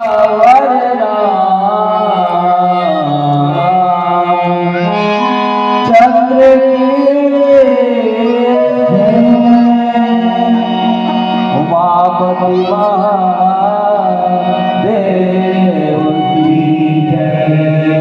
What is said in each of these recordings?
वरदान चंद्र की उमापति देव की जय।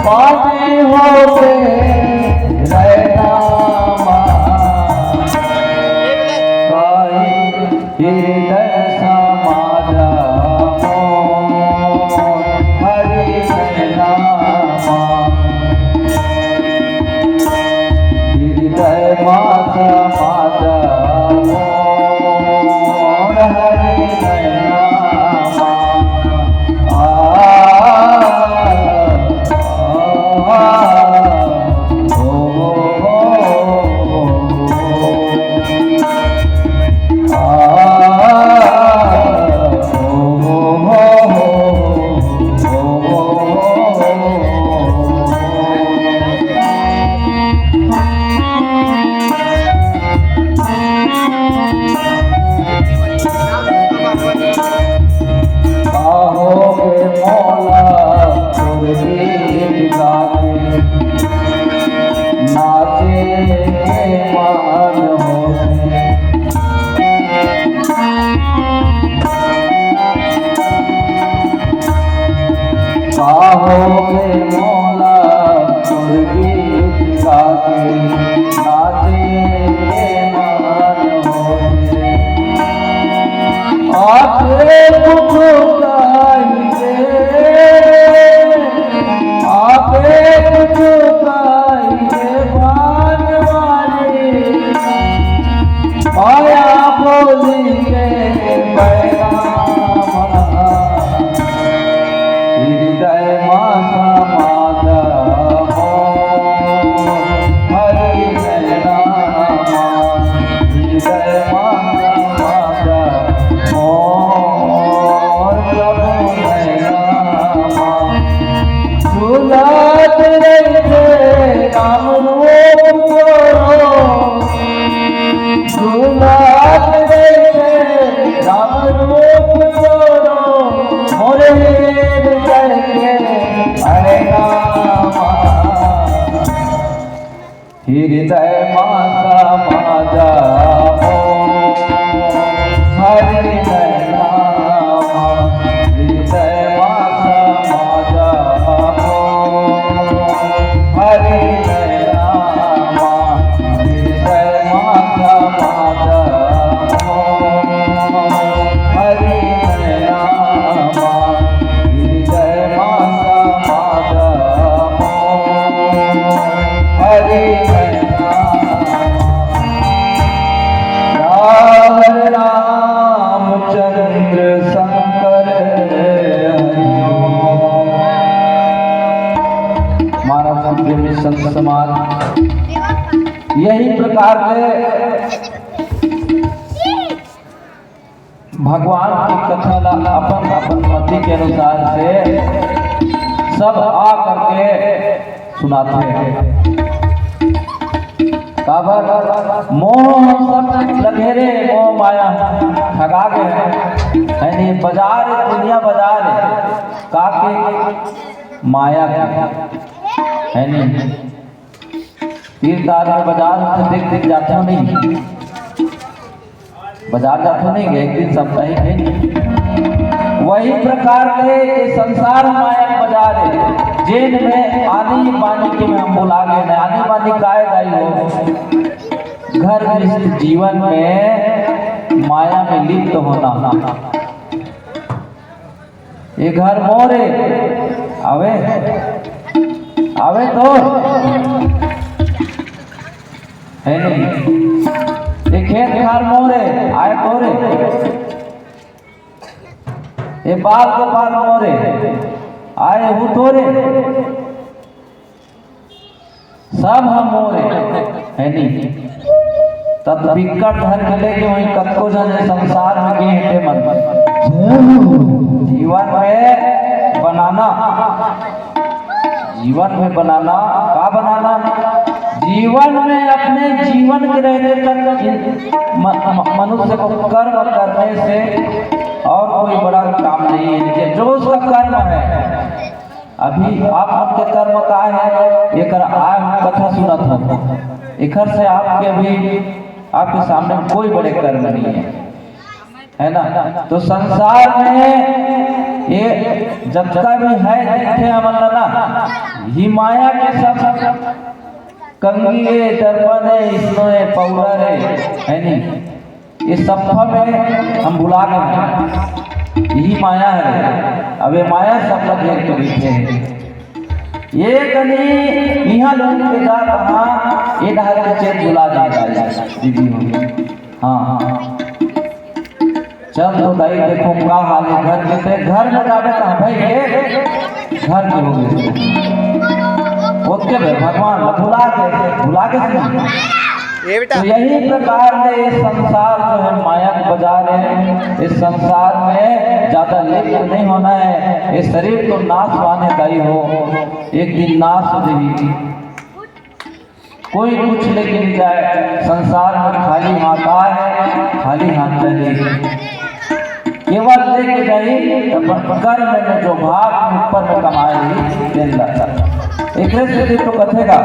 पानी होके रहना हृदय समाजा हरि नामा हृदय मा समाजा हरि नामा हृदय माता माजा हरि नामा हृदय माता माजा हरि नामा हृदय माता माजा हरि नामा हृदय माता माजा हरि रामचंद्र शंकर मानव प्रेमी संत समाज यही प्रकार से भगवान की कथा अपन अपन मति के अनुसार से सब आ करके सुनाते हैं। मोह सब लघेरे मोह माया ठगा गए हैं। बाजार दुनिया बाजार काके माया है नहीं तीरदार में बाजार देख देख जाते हो नहीं बाजार जाते हो नहीं एक दिन सब नहीं वही प्रकार के संसार माया बाजार है जेन में आनी बानी के में हम बुला गए न आनी बानी काय दाई हो घर गृहस्थ जीवन में माया में लिप्त होना ये घर मोरे आवे आवे तो है नहीं ये खेत घर मोरे आए तोरे ये बाल को बाल मोरे आए वो तोरे सब हम मोरे है नहीं तब बिकट धर मिले कि वही कत्को जने संसार में गए थे मन जीवन में बनाना का बनाना जीवन में अपने जीवन के रहने तक मनुष्य को कर्म करने से और कोई बड़ा काम नहीं है जो उसका कर्म है। अभी आप आपके कर्म का है एक कथा सुनत हो एक से आपके अभी आपके सामने कोई बड़े कर्म नहीं है है ना। तो संसार में ये जब का भी है दिखे हमला ना, ही माया के सब कंगी है, दर्पण है, इसमें है, पाउडर है नहीं, ये सब में हम भुला गए, यही माया है। अब ये माया सब लोग घेर के बैठे हैं। ये कनी यहाँ लोग के जा कहाँ ये ढाल के चेत बुला जाता दीदी होगी। हाँ चल तो दाई देखो क्या हाल है घर के, घर में जावे कहाँ भाई ये घर के हो गए ओके भाई भगवान भुला के तो यही प्रकार से ये संसार जो है माया के बाजार है। इस संसार में ज्यादा लिप्त नहीं होना है। ये शरीर तो नाश पाने का ही हो, एक दिन नाश हो जाएगी। कोई कुछ लेके नहीं जाए संसार में, खाली हाथ आए खाली हाथ चले, केवल लेके जाए कर्म में जो भाग ऊपर में कमाए देन जाता। एक से तो कथेगा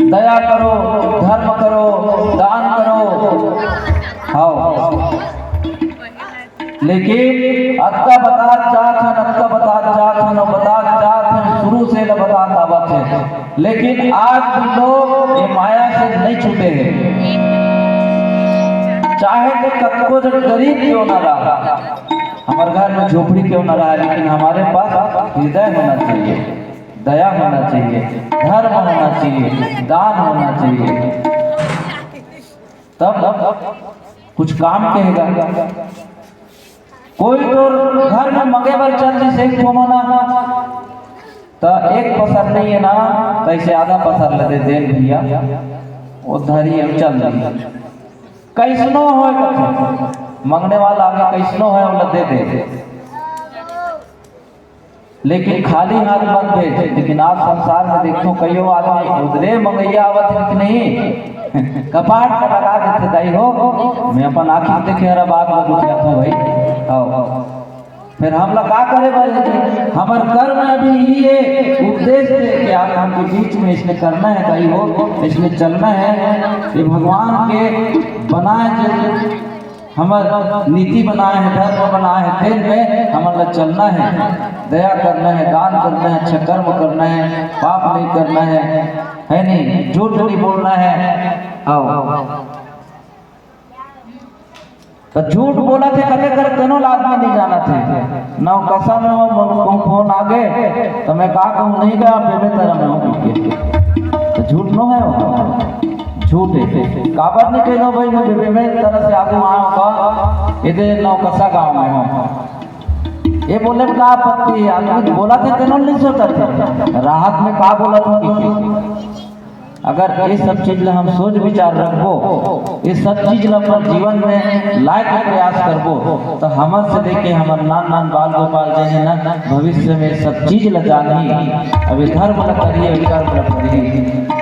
दया करो, धर्म करो, दान करो, हाँ लेकिन अक्का बता चाहन शुरू से बतात आवत है, लेकिन आज भी लोग ये माया से नहीं छूटे हैं। चाहे तो कक्को जो गरीब क्यों ना रहा, हमारे घर में झोपड़ी क्यों ना रहा, लेकिन हमारे पास हृदय होना चाहिए, दया होना चाहिए, धर्म होना चाहिए, दान होना चाहिए, तब कुछ काम कहेगा। कोई तो घर में मंगे बार चल से एक फोमना तो एक पसर नहीं है ना, कैसे आधा पसर लदे दे भैया वो धरी हम चल रही कैसनो हो मंगने वाला आगे कैसनो है लदे दे, लेकिन खाली हाथ मत भेज। लेकिन आप संसार में देखो कई आदमी उधरे मंगैया आवत है कि नहीं कपाट में लगा देते दाई हो, मैं अपन आँख देखे हर बात में पूछा था भाई आओ फिर हम लोग क्या करे भाई, हमारे कर्म अभी ये उपदेश दे कि आप हमके बीच में इसने करना है दाई हो, इसने चलना है, ये भगवान के बनाए हमारा नीति बनाए है, धर्म बनाए है, दिन में हमारा चलना है, दया करना है, दान करना है, अच्छा कर्म करना है, पाप नहीं करना है नहीं, झूठ नहीं बोलना है। आओ तो झूठ बोला थे कते कर तेनों आदमी नहीं जाना थे ना कसम में हो फोन आ गए तो मैं कहा कहूँ नहीं गया बेबे तरह में हूँ तो झूठ नो है वो झूठ है। काबर नहीं कहना भाई मैं बेबे में तरह से आगे आया होगा इधर नौकसा गाँव में हूँ, ये बोले का आपत्ति आदमी बोला था तेनों नहीं सोचा था राहत में का बोला था। अगर ये सब चीज हम सोच विचार रखबो, ये सब चीज अपन जीवन में लाए के प्रयास करबो तो हमर से देखे हमर नान नान बाल गोपाल जने ना भविष्य में सब चीज ल जानी। अब धर्म ल करिए, कर्म ल करिए।